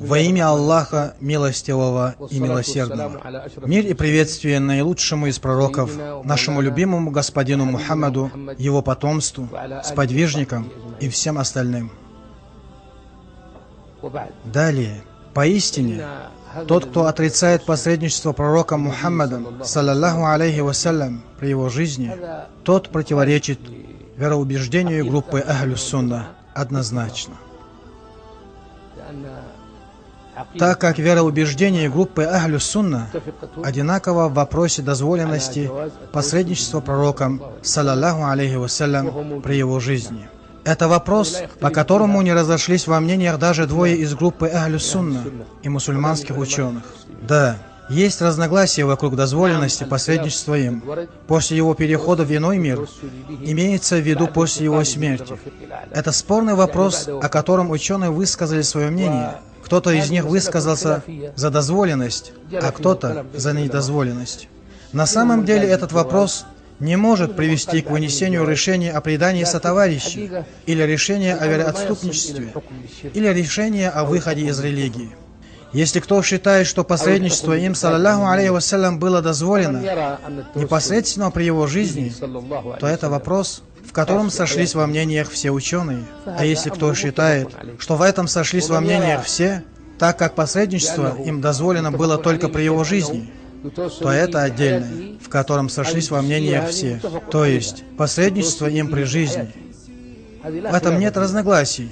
Во имя Аллаха, милостивого и милосердного. Мир и приветствие наилучшему из пророков, нашему любимому господину Мухаммаду, его потомству, сподвижникам и всем остальным. Далее, поистине, тот, кто отрицает посредничество пророка Мухаммада, саллаллаху алейхи вассалям, при его жизни, тот противоречит вероубеждению группы Ахлюс-Сунна однозначно. Так как вероубеждение группы Ахлюс-Сунна одинаково в вопросе дозволенности посредничества пророком, саллаллаху алейхи вассалям, при его жизни. Это вопрос, по которому не разошлись во мнениях даже двое из группы Ахлюс-Сунна и мусульманских ученых. Да, есть разногласия вокруг дозволенности посредничества им после его перехода в иной мир, имеется в виду после его смерти. Это спорный вопрос, о котором ученые высказали свое мнение. Кто-то из них высказался за дозволенность, а кто-то за недозволенность. На самом деле этот вопрос не может привести к вынесению решения о предании сотоварища, или решения о вероотступничестве, или решения о выходе из религии. Если кто считает, что посредничество им, саллаллаху алейхи вассалям, было дозволено непосредственно при его жизни, то это вопрос, в котором сошлись во мнениях все ученые. А если кто считает, что в этом сошлись во мнениях все, так как посредничество им дозволено было только при его жизни, то это отдельное, в котором сошлись во мнениях все, то есть посредничество им при жизни. В этом нет разногласий.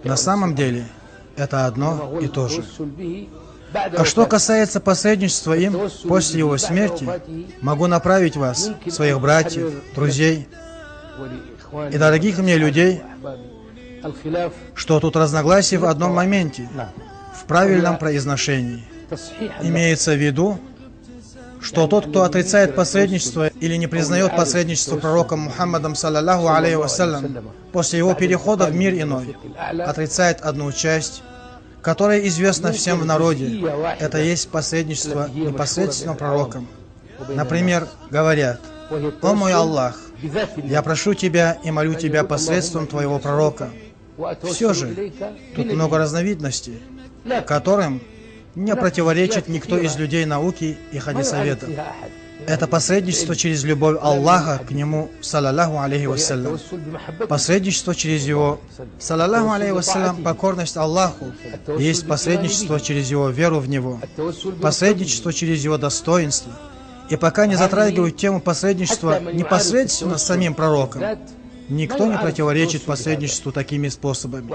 На самом деле, это одно и то же. А что касается посредничества им после его смерти, могу направить вас, своих братьев, друзей и дорогих мне людей, что тут разногласие в одном моменте, в правильном произношении. Имеется в виду, что тот, кто отрицает посредничество или не признает посредничество пророка Мухаммадом, саллаллаху алейхи вассалям, после его перехода в мир иной, отрицает одну часть, которая известна всем в народе. Это есть посредничество непосредственно пророком. Например, говорят: «О мой Аллах, я прошу Тебя и молю Тебя посредством Твоего пророка». Все же, тут много разновидностей, которым не противоречит никто из людей науки и хадисоведов. Это посредничество через любовь Аллаха к Нему, саллаллаху алейхи вассалям. Посредничество через Его, саллаллаху алейхи вассалям, покорность Аллаху. Есть посредничество через Его веру в Него. Посредничество через Его достоинство. И пока не затрагивают тему посредничества непосредственно с самим пророком, никто не противоречит посредничеству такими способами.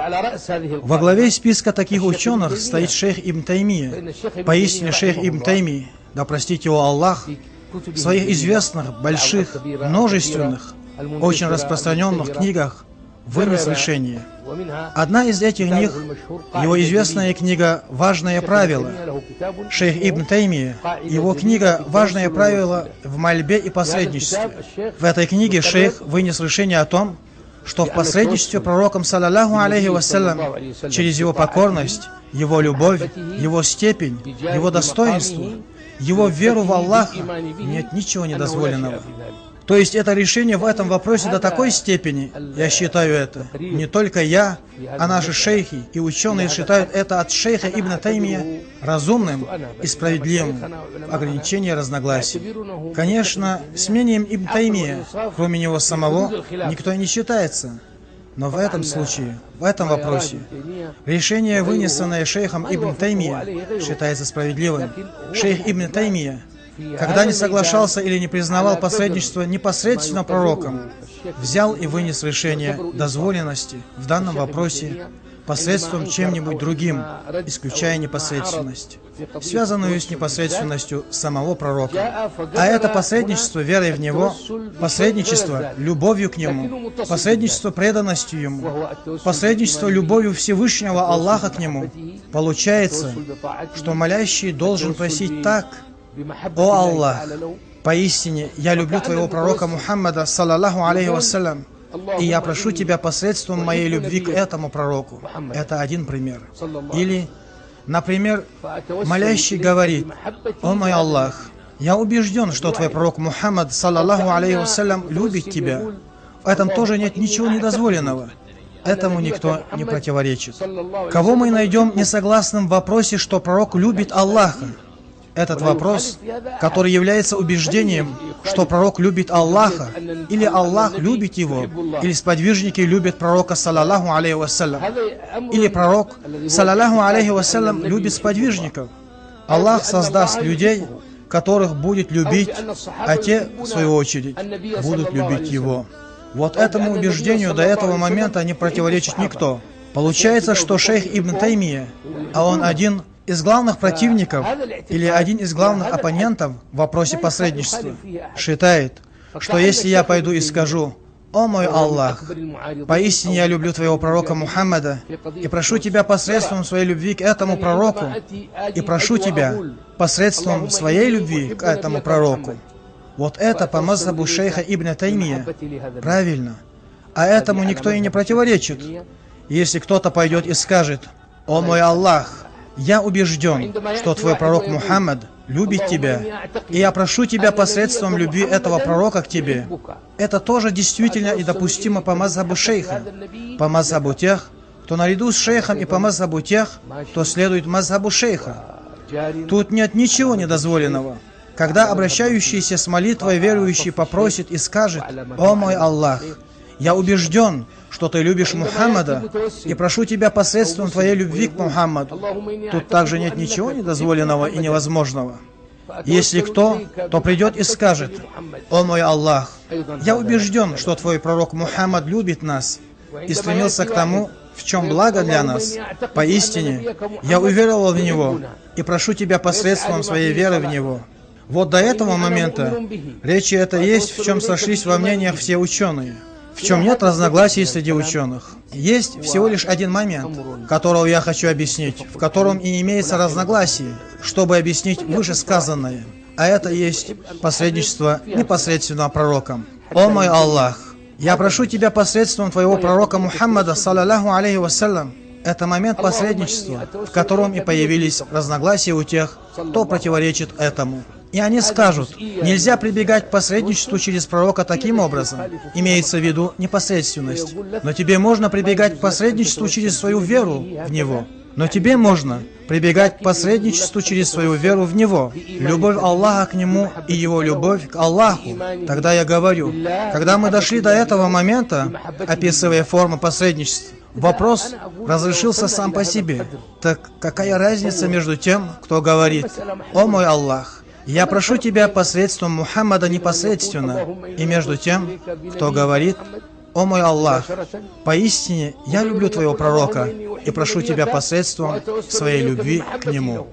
Во главе списка таких ученых стоит шейх Ибн Таймия. Поистине шейх Ибн Таймия, да простит его Аллах, в своих известных, больших, множественных, очень распространенных книгах вынес решение. Одна из этих книг, его известная книга «Важное правило». Шейх Ибн Таймия, его книга «Важное правило в мольбе и посредничестве». В этой книге шейх вынес решение о том, что в посредничестве пророком, саллаллаху алейхи вассалям, через его покорность, его любовь, его степень, его достоинство, его веру в Аллаха нет ничего недозволенного. То есть это решение в этом вопросе до такой степени, я считаю это, не только я, а наши шейхи и ученые считают это от шейха Ибн Таймия разумным и справедливым в ограничении разногласий. Конечно, с мнением Ибн Таймия, кроме него самого, никто и не считается. Но в этом случае, в этом вопросе, решение, вынесенное шейхом Ибн Таймия, считается справедливым. Шейх Ибн Таймия, когда не соглашался или не признавал посредничество непосредственно пророком, взял и вынес решение дозволенности в данном вопросе посредством чем-нибудь другим, исключая непосредственность, связанную с непосредственностью самого пророка. А это посредничество верой в Него, посредничество любовью к Нему, посредничество преданностью Ему, посредничество любовью Всевышнего Аллаха к Нему. Получается, что молящий должен просить так: «О Аллах, поистине я люблю Твоего пророка Мухаммада, саллаллаху алейхи вассалям, и я прошу Тебя посредством моей любви к этому пророку». Это один пример. Или, например, молящий говорит: «О мой Аллах, я убежден, что Твой пророк Мухаммад, саллаллаху алейхи вассалям, любит Тебя». В этом тоже нет ничего недозволенного. Этому никто не противоречит. Кого мы найдем несогласным в вопросе, что пророк любит Аллаха? Этот вопрос, который является убеждением, что пророк любит Аллаха, или Аллах любит его, или сподвижники любят пророка, саллаллаху алейхи вассалям, или пророк, саллаллаху алейхи вассалям, любит сподвижников. Аллах создаст людей, которых будет любить, а те, в свою очередь, будут любить его. Вот этому убеждению до этого момента не противоречит никто. Получается, что шейх Ибн Таймия, а он один из главных противников или один из главных оппонентов в вопросе посредничества, считает, что если я пойду и скажу: «О мой Аллах, поистине я люблю твоего пророка Мухаммада и прошу тебя посредством своей любви к этому пророку, и прошу тебя посредством своей любви к этому пророку». Вот это по мазхабу шейха Ибн Таймия правильно, а этому никто и не противоречит. Если кто-то пойдет и скажет: «О мой Аллах, я убежден, что твой пророк Мухаммад любит тебя, и я прошу тебя посредством любви этого пророка к тебе», это тоже действительно и допустимо по мазхабу шейха, по мазхабу тех, кто наряду с шейхом, и по мазхабу тех, кто следует мазхабу шейха. Тут нет ничего недозволенного. Когда обращающийся с молитвой верующий попросит и скажет: «О мой Аллах, я убежден, что ты любишь Мухаммада, и прошу тебя посредством твоей любви к Мухаммаду», тут также нет ничего недозволенного и невозможного. Если кто, то придет и скажет: «О мой Аллах, я убежден, что твой пророк Мухаммад любит нас и стремился к тому, в чем благо для нас. Поистине, я уверовал в Него и прошу тебя посредством своей веры в Него». Вот до этого момента речи это есть, в чем сошлись во мнениях все ученые, в чем нет разногласий среди ученых. Есть всего лишь один момент, которого я хочу объяснить, в котором и имеется разногласие, чтобы объяснить вышесказанное, а это есть посредничество непосредственно пророком. «О мой Аллах, я прошу тебя посредством твоего пророка Мухаммада, саллаллаху алейхи вассалям». Это момент посредничества, в котором и появились разногласия у тех, кто противоречит этому. И они скажут: нельзя прибегать к посредничеству через пророка таким образом, имеется в виду непосредственность. Но тебе можно прибегать к посредничеству через свою веру в Него. Но тебе можно прибегать к посредничеству через свою веру в Него, любовь Аллаха к Нему и Его любовь к Аллаху. Тогда я говорю, когда мы дошли до этого момента, описывая формы посредничества, вопрос разрешился сам по себе. Так какая разница между тем, кто говорит: «О мой Аллах, я прошу тебя посредством Мухаммада непосредственно», и между тем, кто говорит: «О мой Аллах, поистине я люблю твоего пророка и прошу тебя посредством своей любви к нему».